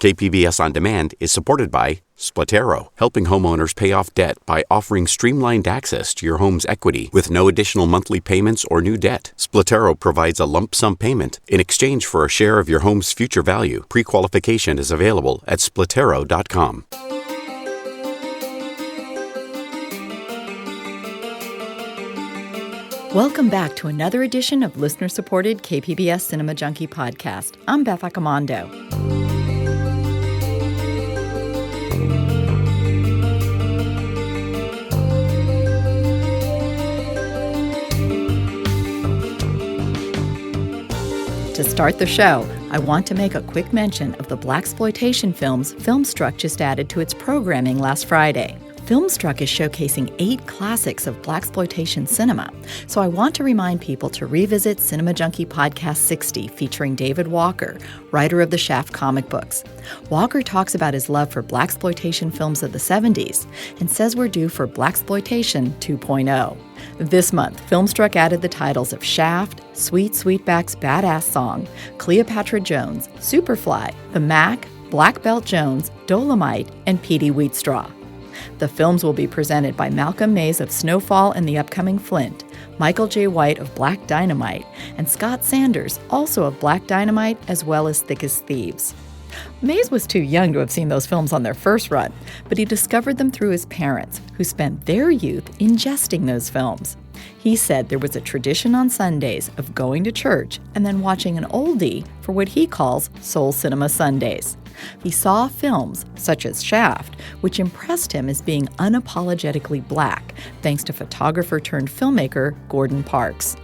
KPBS On Demand is supported by Splatero, helping homeowners pay off debt by offering streamlined access to your home's equity with no additional monthly payments or new debt. Splatero provides a lump sum payment in exchange for a share of your home's future value. Pre-qualification is available at splatero.com. Welcome back to another edition of listener-supported KPBS Cinema Junkie podcast. I'm Beth Accomando. To start the show, I want to make a quick mention of the blaxploitation films Filmstruck just added to its programming last Friday. Filmstruck is showcasing 8 classics of blaxploitation cinema, so I want to remind people to revisit Cinema Junkie Podcast 60 featuring David Walker, writer of the Shaft comic books. Walker talks about his love for blaxploitation films of the 70s and says we're due for Blaxploitation 2.0. This month, Filmstruck added the titles of Shaft, Sweet Sweetback's Badass Song, Cleopatra Jones, Superfly, The Mac, Black Belt Jones, Dolomite, and Petey Wheatstraw. The films will be presented by Malcolm Mays of Snowfall and the Upcoming Flint, Michael J. White of Black Dynamite, and Scott Sanders, also of Black Dynamite, as well as Thick as Thieves. Mays was too young to have seen those films on their first run, but he discovered them through his parents, who spent their youth ingesting those films. He said there was a tradition on Sundays of going to church and then watching an oldie for what he calls Soul Cinema Sundays. He saw films, such as Shaft, which impressed him as being unapologetically black, thanks to photographer-turned-filmmaker Gordon Parks.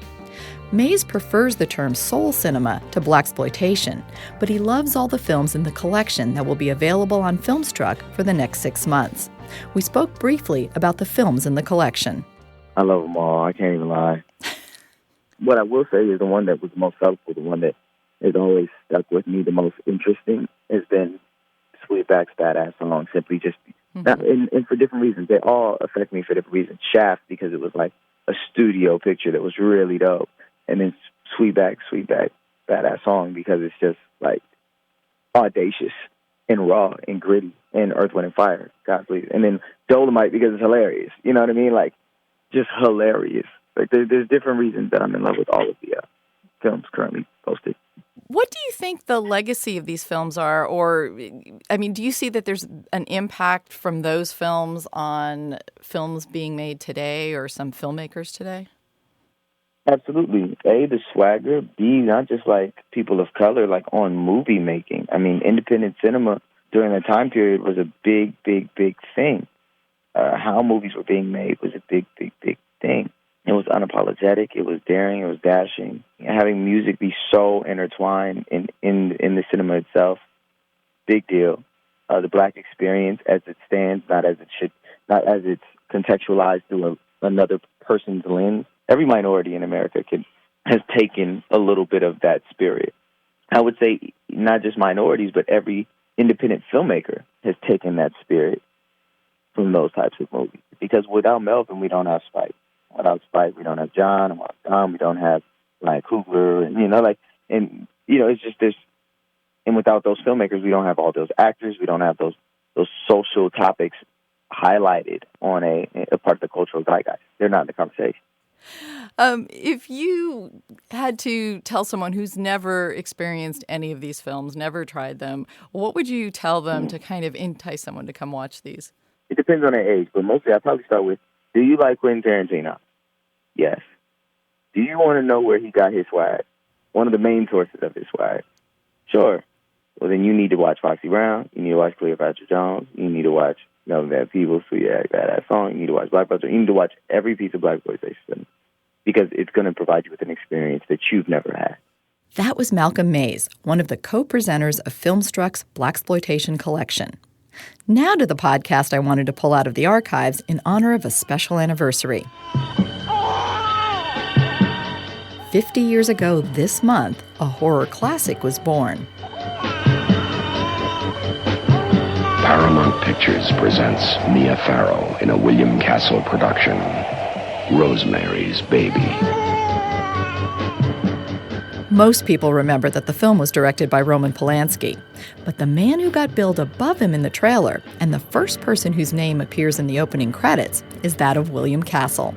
Mays prefers the term soul cinema to blaxploitation, but he loves all the films in the collection that will be available on Filmstruck for the next 6 months. We spoke briefly about the films in the collection. I love them all. I can't even lie. What I will say is the one that was the most helpful, the one that has always stuck with me the most interesting, has been Sweetback's Badass Song, simply just, and for different reasons. They all affect me for different reasons. Shaft, because it was like a studio picture that was really dope. And then Sweetback, Badass Song, because it's just like audacious and raw and gritty and Earth, Wind, and Fire, God please. And then Dolomite, because it's hilarious. You know what I mean? Like, just hilarious. Like, there's different reasons that I'm in love with all of the films currently posted. What do you think the legacy of these films are? Or, I mean, do you see that there's an impact from those films on films being made today or some filmmakers today? Absolutely. A, the swagger. B, not just like people of color, like on movie making. I mean, independent cinema during that time period was a big, big, big thing. How movies were being made was a big, big, big thing. It was unapologetic. It was daring. It was dashing. Having music be so intertwined in the cinema itself, big deal. The black experience as it stands, not as it's contextualized through another person's lens. Every minority in America has taken a little bit of that spirit. I would say not just minorities, but every independent filmmaker has taken that spirit from those types of movies. Because without Melvin, we don't have Spike. Without Spike, we don't have John. And without John, we don't have like Coogler. And it's just this. And without those filmmakers, we don't have all those actors. We don't have those social topics highlighted on a part of the cultural zeitgeist. They're not in the conversation. If you had to tell someone who's never experienced any of these films, never tried them, what would you tell them to kind of entice someone to come watch these? It depends on their age, but mostly I'd probably start with, do you like Quentin Tarantino? Yes. Do you want to know where he got his swag? One of the main sources of his swag? Sure. Well, then you need to watch Foxy Brown. You need to watch Cleopatra Jones. You need to watch Melvin Van Peebles, Sweetback Badass Song. You need to watch Blackbuster. You need to watch every piece of blaxploitation because it's going to provide you with an experience that you've never had. That was Malcolm Mays, one of the co-presenters of Filmstruck's Blaxploitation collection. Now to the podcast I wanted to pull out of the archives in honor of a special anniversary. 50 years ago this month, a horror classic was born. Paramount Pictures presents Mia Farrow in a William Castle production, Rosemary's Baby. Most people remember that the film was directed by Roman Polanski, but the man who got billed above him in the trailer, and the first person whose name appears in the opening credits, is that of William Castle.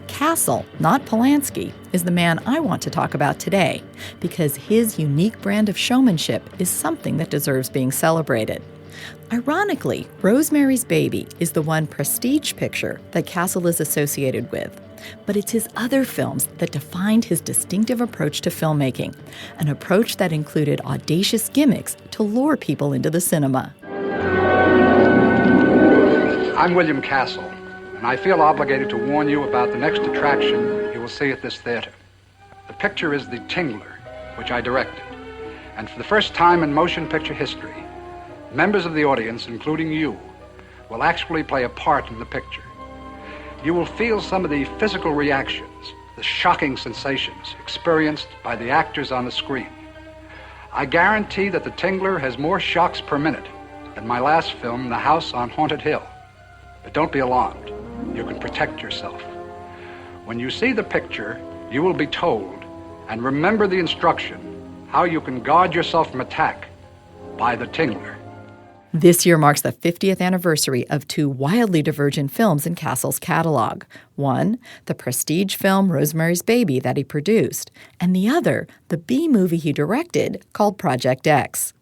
Castle, not Polanski, is the man I want to talk about today, because his unique brand of showmanship is something that deserves being celebrated. Ironically, Rosemary's Baby is the one prestige picture that Castle is associated with. But it's his other films that defined his distinctive approach to filmmaking, an approach that included audacious gimmicks to lure people into the cinema. I'm William Castle, and I feel obligated to warn you about the next attraction you will see at this theater. The picture is The Tingler, which I directed. And for the first time in motion picture history, members of the audience, including you, will actually play a part in the picture. You will feel some of the physical reactions, the shocking sensations experienced by the actors on the screen. I guarantee that The Tingler has more shocks per minute than my last film, The House on Haunted Hill. But don't be alarmed. You can protect yourself. When you see the picture, you will be told, and remember the instruction, how you can guard yourself from attack by The Tingler. This year marks the 50th anniversary of two wildly divergent films in Castle's catalog. One, the prestige film Rosemary's Baby that he produced, and the other, the B-movie he directed called Project X.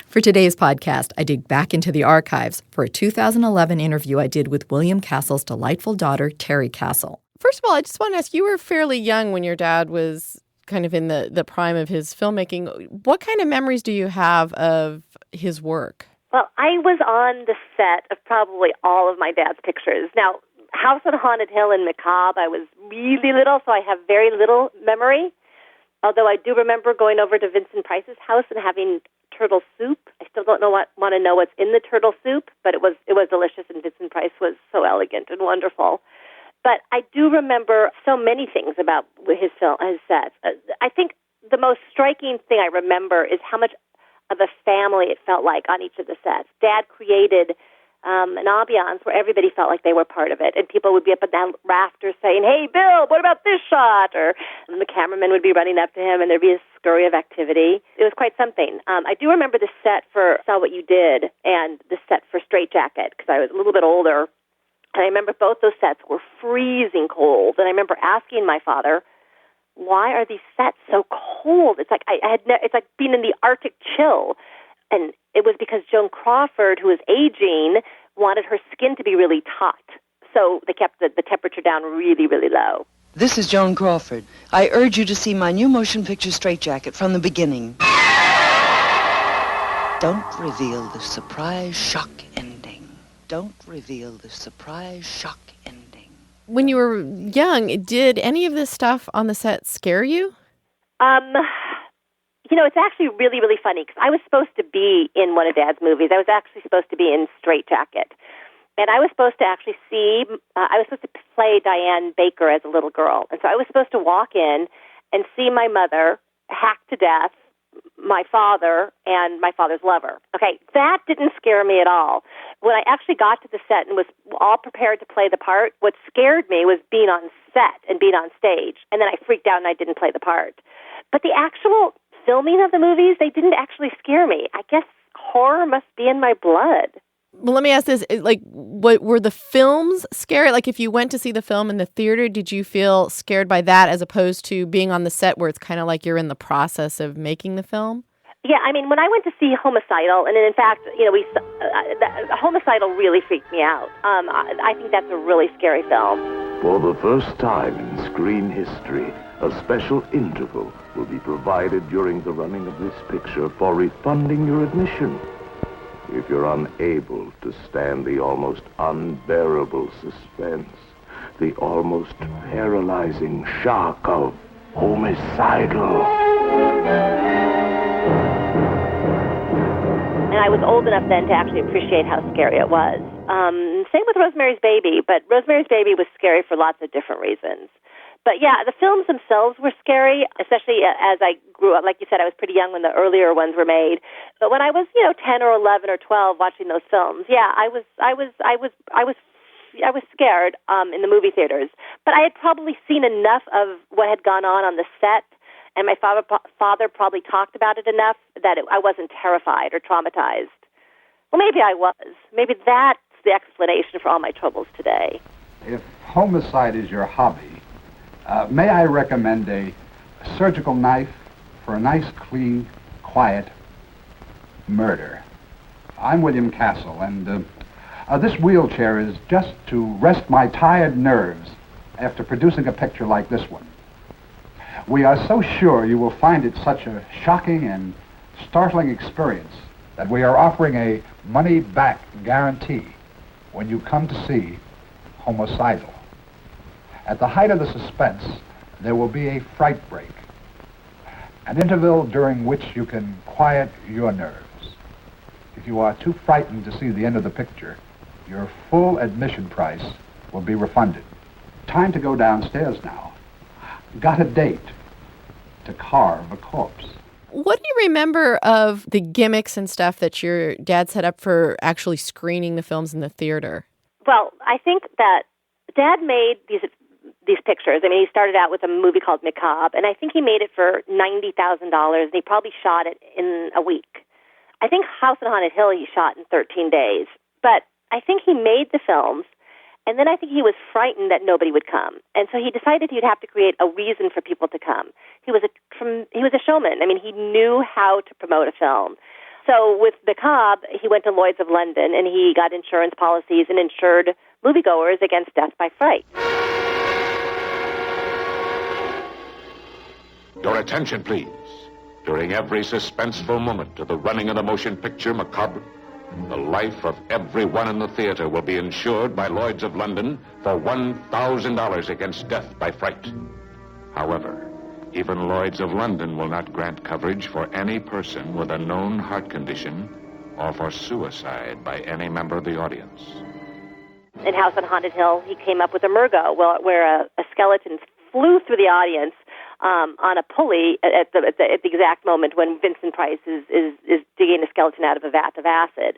For today's podcast, I dig back into the archives for a 2011 interview I did with William Castle's delightful daughter, Terry Castle. First of all, I just want to ask, you were fairly young when your dad was kind of in the prime of his filmmaking. What kind of memories do you have of his work? Well, I was on the set of probably all of my dad's pictures. Now, House on Haunted Hill and Macabre, I was really little, so I have very little memory. Although I do remember going over to Vincent Price's house and having turtle soup. I still don't want to know what's in the turtle soup, but it was delicious, and Vincent Price was so elegant and wonderful. But I do remember so many things about his sets. I think the most striking thing I remember is how much of a family it felt like on each of the sets. Dad created an ambiance where everybody felt like they were part of it, and people would be up and down rafters saying, "Hey, Bill, what about this shot?" Or the cameraman would be running up to him, and there'd be a scurry of activity. It was quite something. I do remember the set for Saw What You Did and the set for Straight Jacket, because I was a little bit older, and I remember both those sets were freezing cold, and I remember asking my father, why are these sets so cold? It's like it's like being in the Arctic chill. And it was because Joan Crawford, who was aging, wanted her skin to be really taut. So they kept the temperature down really, really low. This is Joan Crawford. I urge you to see my new motion picture Straight Jacket from the beginning. Don't reveal the surprise shock ending. Don't reveal the surprise shock ending. When you were young, did any of this stuff on the set scare you? It's actually really, really funny, because I was supposed to be in one of Dad's movies. I was actually supposed to be in Straight Jacket. And I was supposed to actually I was supposed to play Diane Baker as a little girl. And so I was supposed to walk in and see my mother hacked to death, my father, and my father's lover. Okay, that didn't scare me at all. When I actually got to the set and was all prepared to play the part, what scared me was being on set and being on stage. And then I freaked out and I didn't play the part. But the actual filming of the movies, they didn't actually scare me. I guess horror must be in my blood. Well, let me ask this. What were the films scary? Like, if you went to see the film in the theater, did you feel scared by that as opposed to being on the set where it's kind of like you're in the process of making the film? Yeah, I mean, when I went to see Homicidal, and in fact, Homicidal really freaked me out. I think that's a really scary film. For the first time in screen history, a special interval will be provided during the running of this picture for refunding your admission. If you're unable to stand the almost unbearable suspense, the almost paralyzing shock of Homicidal. And I was old enough then to actually appreciate how scary it was. Same with Rosemary's Baby, but Rosemary's Baby was scary for lots of different reasons. But yeah, the films themselves were scary, especially as I grew up. Like you said, I was pretty young when the earlier ones were made. But when I was, 10 or 11 or 12 watching those films, yeah, I was scared in the movie theaters. But I had probably seen enough of what had gone on the set And my father probably talked about it enough that I wasn't terrified or traumatized. Well, maybe I was. Maybe that's the explanation for all my troubles today. If homicide is your hobby, may I recommend a surgical knife for a nice, clean, quiet murder? I'm William Castle, and this wheelchair is just to rest my tired nerves after producing a picture like this one. We are so sure you will find it such a shocking and startling experience that we are offering a money-back guarantee when you come to see Homicidal. At the height of the suspense, there will be a fright break, an interval during which you can quiet your nerves. If you are too frightened to see the end of the picture, your full admission price will be refunded. Time to go downstairs now. Got a date to carve a corpse. What do you remember of the gimmicks and stuff that your dad set up for actually screening the films in the theater? Well, I think that Dad made these pictures. I mean, he started out with a movie called Macabre, and I think he made it for $90,000, and he probably shot it in a week. I think House on Haunted Hill he shot in 13 days. But I think he made the films, and then I think he was frightened that nobody would come. And so he decided he'd have to create a reason for people to come. He was a showman. I mean, he knew how to promote a film. So with Macabre, he went to Lloyd's of London, and he got insurance policies and insured moviegoers against death by fright. Your attention, please. During every suspenseful moment of the running of the motion picture Macabre, the life of everyone in the theater will be insured by Lloyd's of London for $1,000 against death by fright. However, even Lloyd's of London will not grant coverage for any person with a known heart condition or for suicide by any member of the audience. In House on Haunted Hill, he came up with Emergo, where a skeleton flew through the audience on a pulley at the exact moment when Vincent Price is digging a skeleton out of a vat of acid.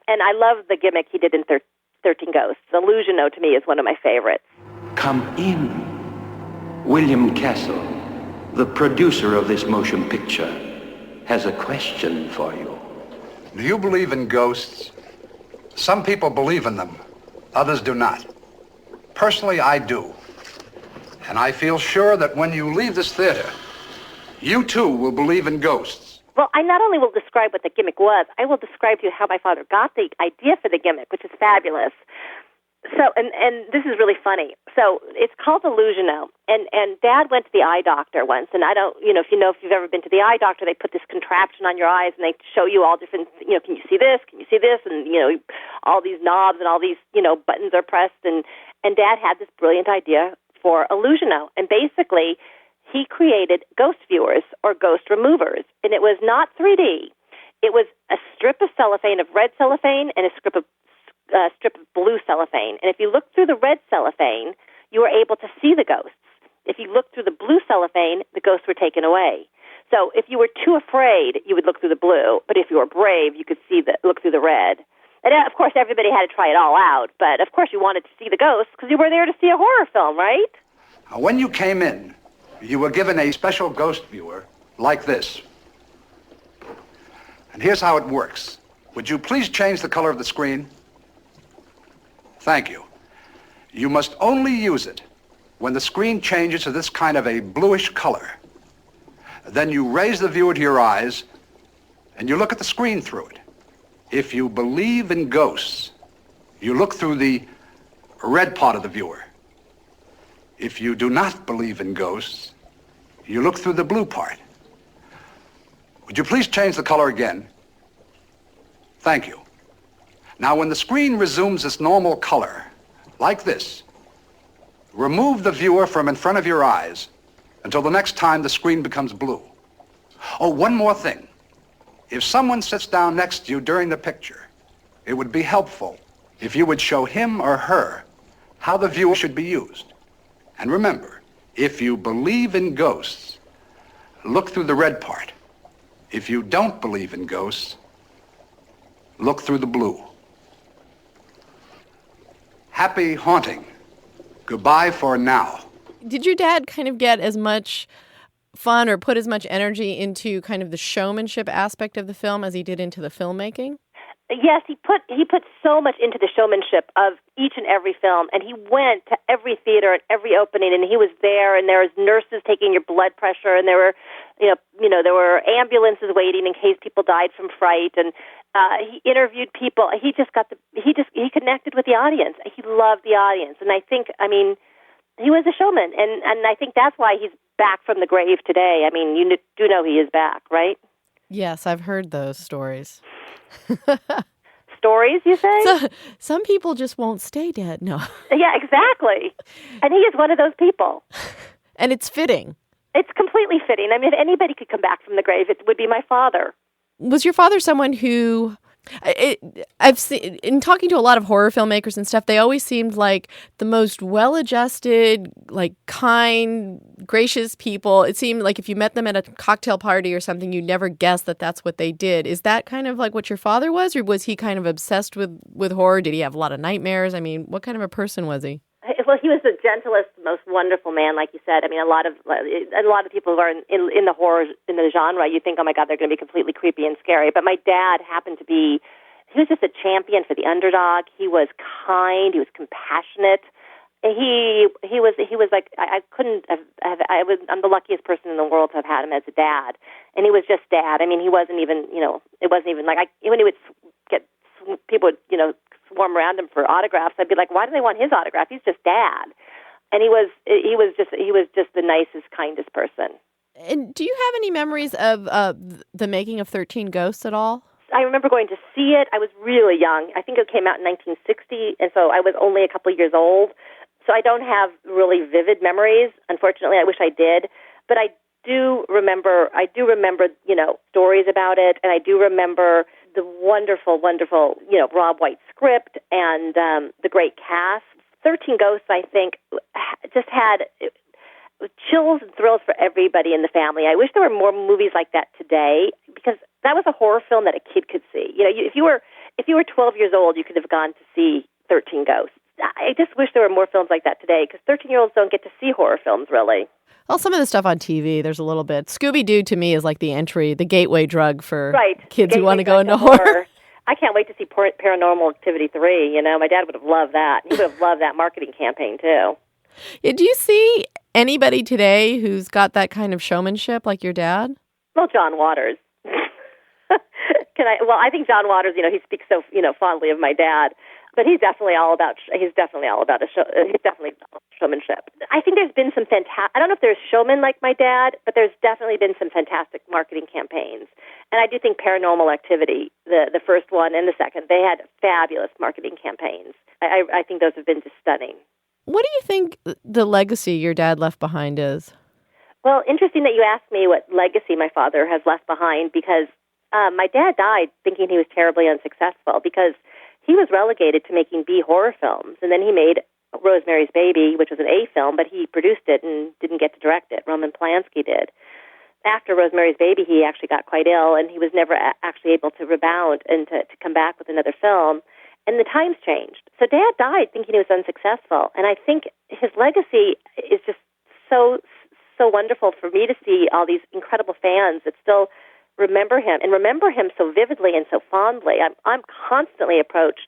And I love the gimmick he did in 13 Ghosts. Illusiono, to me, is one of my favorites. Come in. William Castle, the producer of this motion picture, has a question for you. Do you believe in ghosts? Some people believe in them. Others do not. Personally, I do. And I feel sure that when you leave this theater, you too will believe in ghosts. Well, I not only will describe what the gimmick was, I will describe to you how my father got the idea for the gimmick, which is fabulous. So, and this is really funny. So it's called Illusiono, and Dad went to the eye doctor once, and if you've ever been to the eye doctor, they put this contraption on your eyes, and they show you all different, can you see this? Can you see this? And, all these knobs and all these, buttons are pressed, and Dad had this brilliant idea for Illusiono, and basically he created ghost viewers or ghost removers, and it was not 3D. It was a strip of cellophane, of red cellophane, and a strip of blue cellophane. And if you looked through the red cellophane, you were able to see the ghosts. If you looked through the blue cellophane, the ghosts were taken away. So if you were too afraid, you would look through the blue, but if you were brave, you could look through the red. And of course, everybody had to try it all out, but of course you wanted to see the ghosts because you were there to see a horror film, right? When you came in, you were given a special ghost viewer like this. And here's how it works. Would you please change the color of the screen? Thank you. You must only use it when the screen changes to this kind of a bluish color. Then you raise the viewer to your eyes and you look at the screen through it. If you believe in ghosts, you look through the red part of the viewer. If you do not believe in ghosts, you look through the blue part. Would you please change the color again? Thank you. Now, when the screen resumes its normal color, like this, remove the viewer from in front of your eyes until the next time the screen becomes blue. Oh, one more thing. If someone sits down next to you during the picture, it would be helpful if you would show him or her how the viewer should be used. And remember, if you believe in ghosts, look through the red part. If you don't believe in ghosts, look through the blue. Happy haunting. Goodbye for now. Did your dad kind of get as much fun or put as much energy into kind of the showmanship aspect of the film as he did into the filmmaking? Yes, he put so much into the showmanship of each and every film, and he went to every theater at every opening, and he was there, and there was nurses taking your blood pressure, and there were, there were ambulances waiting in case people died from fright, and he interviewed people. He connected with the audience. He loved the audience, and I think, he was a showman, and I think that's why he's back from the grave today. I mean, you do know he is back, right? Yes, I've heard those stories. Stories, you say? So, some people just won't stay dead. No. Yeah, exactly. And he is one of those people. And it's fitting. It's completely fitting. I mean, if anybody could come back from the grave, it would be my father. Was your father someone who... I've seen, in talking to a lot of horror filmmakers and stuff, they always seemed like the most well-adjusted, like kind, gracious people. It seemed like if you met them at a cocktail party or something, you'd never guess that that's what they did. Is that kind of like what your father was, or was he kind of obsessed with horror? Did he have a lot of nightmares? I mean, what kind of a person was he? Well, he was the gentlest, most wonderful man, like you said. I mean, a lot of people who are in the horror, in the genre, you think, oh my God, they're going to be completely creepy and scary. But my dad happened to be, he was just a champion for the underdog. He was kind. He was compassionate. He was like, I'm the luckiest person in the world to have had him as a dad. And he was just dad. I mean, he wasn't even, it wasn't even like, when he would get, people would, swarm around him for autographs, I'd be like, why do they want his autograph? He's just dad. And he was just the nicest, kindest person. And do you have any memories of the making of 13 Ghosts at all? I remember going to see it. I was really young. I think it came out in 1960, and so I was only a couple of years old. So I don't have really vivid memories. Unfortunately, I wish I did. But I do remember, stories about it, and I do remember the wonderful, wonderful, Rob White script and the great cast. 13 Ghosts, I think, just had chills and thrills for everybody in the family. I wish there were more movies like that today, because that was a horror film that a kid could see. If you were 12 years old, you could have gone to see 13 Ghosts. I just wish there were more films like that today, because 13-year-olds don't get to see horror films, really. Well, some of the stuff on TV, there's a little bit. Scooby-Doo, to me, is like the gateway drug for kids who want to go into horror. I can't wait to see Paranormal Activity 3. My dad would have loved that. He would have loved that marketing campaign, too. Yeah, do you see anybody today who's got that kind of showmanship like your dad? Well, John Waters. I think John Waters, he speaks so, fondly of my dad. But he's definitely all about showmanship. I think there's been some I don't know if there's showmen like my dad, but there's definitely been some fantastic marketing campaigns. And I do think Paranormal Activity, the first one and the second, they had fabulous marketing campaigns. I think those have been just stunning. What do you think the legacy your dad left behind is? Well, interesting that you asked me what legacy my father has left behind, because my dad died thinking he was terribly unsuccessful, because he was relegated to making B horror films, and then he made Rosemary's Baby, which was an A film, but he produced it and didn't get to direct it. Roman Polanski did. After Rosemary's Baby, he actually got quite ill, and he was never actually able to rebound and to come back with another film. And the times changed. So Dad died thinking he was unsuccessful, and I think his legacy is just so wonderful for me to see all these incredible fans that still remember him so vividly and so fondly. I'm constantly approached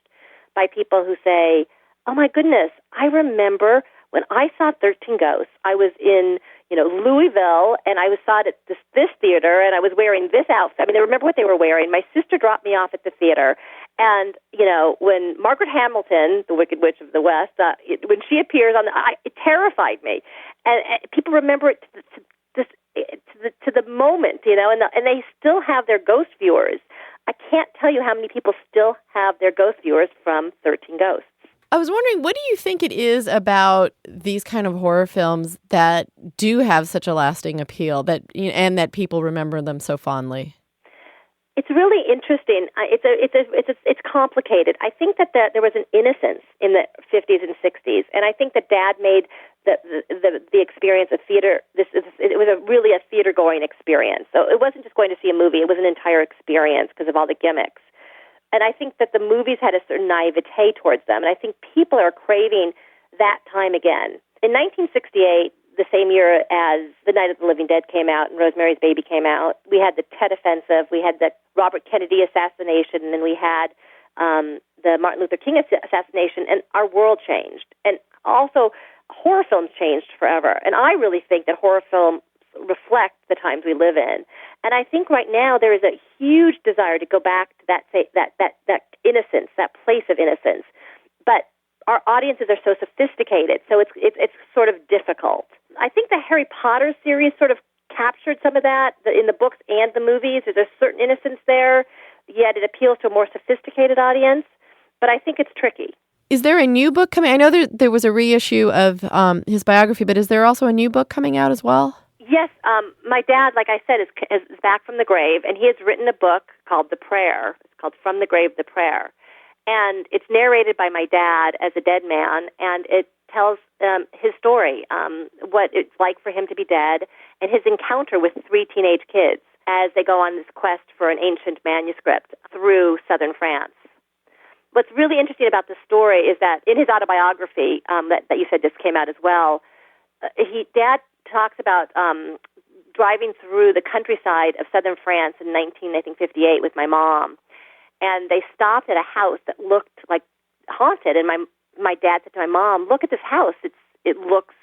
by people who say, oh my goodness, I remember when I saw 13 Ghosts, I was in, Louisville, and I saw it at this theater, and I was wearing this outfit. I mean, I remember what they were wearing. My sister dropped me off at the theater, and, when Margaret Hamilton, the Wicked Witch of the West, when she appears it terrified me. And people remember it to the moment, and they still have their ghost viewers. I can't tell you how many people still have their ghost viewers from 13 Ghosts. I was wondering, what do you think it is about these kind of horror films that do have such a lasting appeal, and that people remember them so fondly? It's really interesting. It's complicated. I think that there was an innocence in the 50s and 60s, and I think that Dad made the experience of theater. It was really a theater going experience. So it wasn't just going to see a movie; it was an entire experience because of all the gimmicks. And I think that the movies had a certain naivete towards them, and I think people are craving that time again. In 1968, the same year as The Night of the Living Dead came out and Rosemary's Baby came out. We had the Tet Offensive, we had the Robert Kennedy assassination, and then we had the Martin Luther King assassination, and our world changed. And also, horror films changed forever. And I really think that horror films reflect the times we live in. And I think right now there is a huge desire to go back to that innocence, that place of innocence. But our audiences are so sophisticated, so it's sort of difficult. I think the Harry Potter series sort of captured some of that in the books and the movies. There's a certain innocence there, yet it appeals to a more sophisticated audience. But I think it's tricky. Is there a new book coming? I know there was a reissue of his biography, but is there also a new book coming out as well? Yes, my dad, like I said, is back from the grave, and he has written a book called The Prayer. It's called From the Grave, The Prayer. And it's narrated by my dad as a dead man, and it tells his story, what it's like for him to be dead, and his encounter with 3 teenage kids as they go on this quest for an ancient manuscript through southern France. What's really interesting about the story is that in his autobiography that you said just came out as well, Dad talks about driving through the countryside of southern France in 1958 with my mom, and they stopped at a house that looked like haunted. And my dad said to my mom, "Look at this house. It looks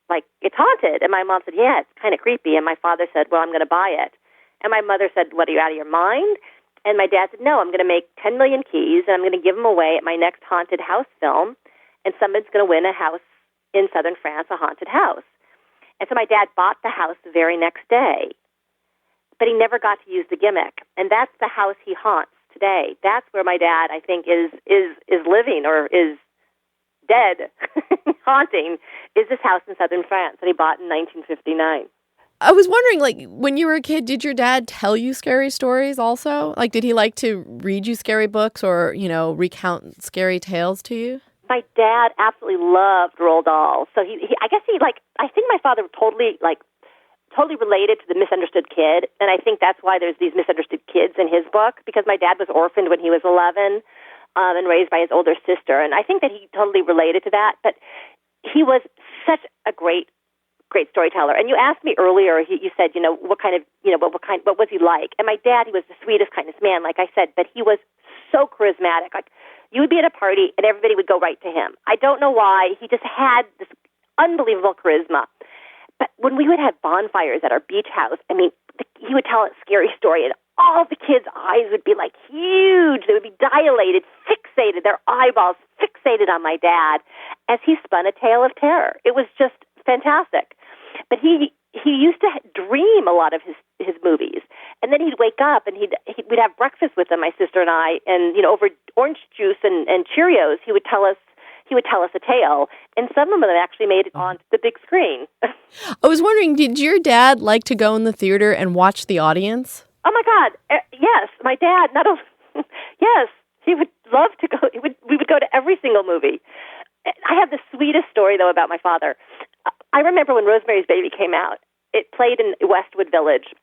like it's haunted." And my mom said, "Yeah, it's kind of creepy." And my father said, "Well, I'm going to buy it." And my mother said, "What, are you out of your mind?" And my dad said, "No, I'm going to make 10 million keys, and I'm going to give them away at my next haunted house film, and someone's going to win a house in southern France, a haunted house." And so my dad bought the house the very next day, but he never got to use the gimmick. And that's the house he haunts today. That's where my dad, I think, is living or is dead, haunting, is this house in southern France that he bought in 1959. I was wondering, like, when you were a kid, did your dad tell you scary stories also? Like, did he like to read you scary books or, recount scary tales to you? My dad absolutely loved Roald Dahl. So I think my father totally related to the misunderstood kid. And I think that's why there's these misunderstood kids in his book, because my dad was orphaned when he was 11 and raised by his older sister. And I think that he totally related to that. But he was such a great storyteller. And you asked me earlier, you said, what was he like? And my dad, he was the sweetest, kindest man, like I said, but he was so charismatic. Like, you would be at a party and everybody would go right to him. I don't know why. He just had this unbelievable charisma. But when we would have bonfires at our beach house, he would tell a scary story and all the kids' eyes would be like huge. They would be dilated, fixated, their eyeballs fixated on my dad as he spun a tale of terror. It was just fantastic. But he used to dream a lot of his movies, and then he'd wake up and we'd have breakfast with him, my sister and I, and over orange juice and Cheerios, he would tell us a tale, and some of them actually made it on the big screen. I was wondering, did your dad like to go in the theater and watch the audience? Oh my God, yes, my dad. Yes, he would love to go. We would go to every single movie. I have the sweetest story though about my father. I remember when Rosemary's Baby came out. It played in Westwood Village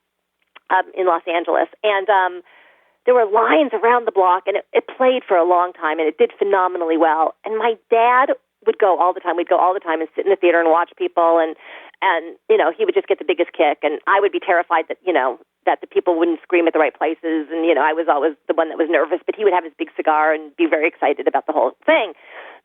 in Los Angeles, and there were lines around the block, and it played for a long time, and it did phenomenally well. And my dad would go all the time. We'd go all the time and sit in the theater and watch people, and he would just get the biggest kick, and I would be terrified that that the people wouldn't scream at the right places, and I was always the one that was nervous, but he would have his big cigar and be very excited about the whole thing.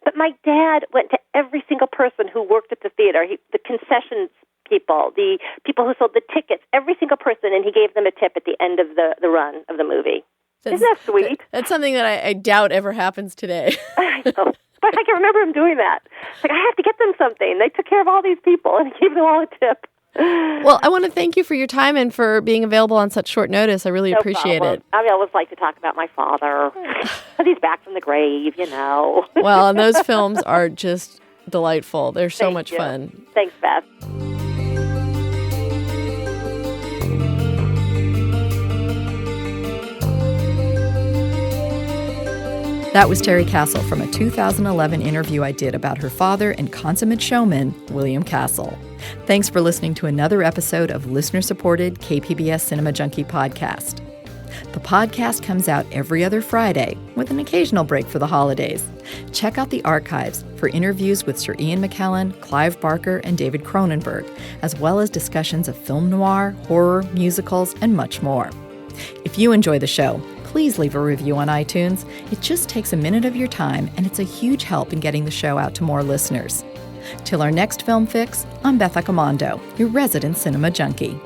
But my dad went to every single person who worked at the theater, the concessions people, the people who sold the tickets, every single person, and he gave them a tip at the end of the run of the movie. Isn't that sweet? That's something that I doubt ever happens today. I know. But I can remember him doing that. Like, I have to get them something. They took care of all these people, and he gave them all a tip. Well, I want to thank you for your time and for being available on such short notice. I really appreciate it. I always like to talk about my father, because he's back from the grave, Well, and those films are just delightful. They're so much fun. Thanks, Beth. That was Terry Castle from a 2011 interview I did about her father and consummate showman, William Castle. Thanks for listening to another episode of listener-supported KPBS Cinema Junkie podcast. The podcast comes out every other Friday, with an occasional break for the holidays. Check out the archives for interviews with Sir Ian McKellen, Clive Barker, and David Cronenberg, as well as discussions of film noir, horror, musicals, and much more. If you enjoy the show, please leave a review on iTunes. It just takes a minute of your time, and it's a huge help in getting the show out to more listeners. Till our next Film Fix, I'm Beth Accomando, your resident cinema junkie.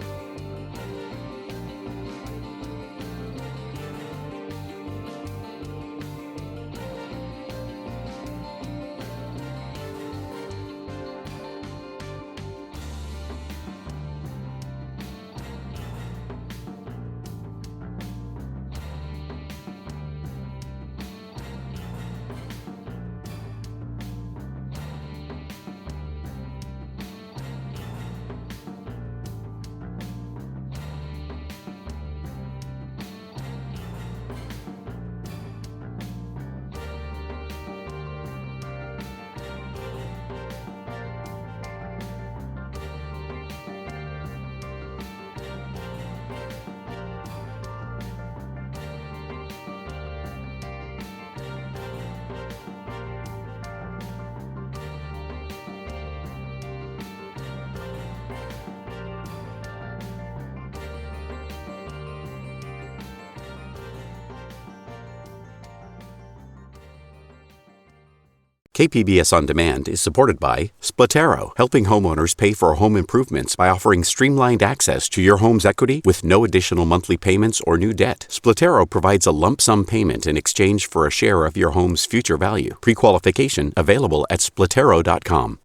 KPBS On Demand is supported by Splatero, helping homeowners pay for home improvements by offering streamlined access to your home's equity with no additional monthly payments or new debt. Splatero provides a lump sum payment in exchange for a share of your home's future value. Pre-qualification available at Splatero.com.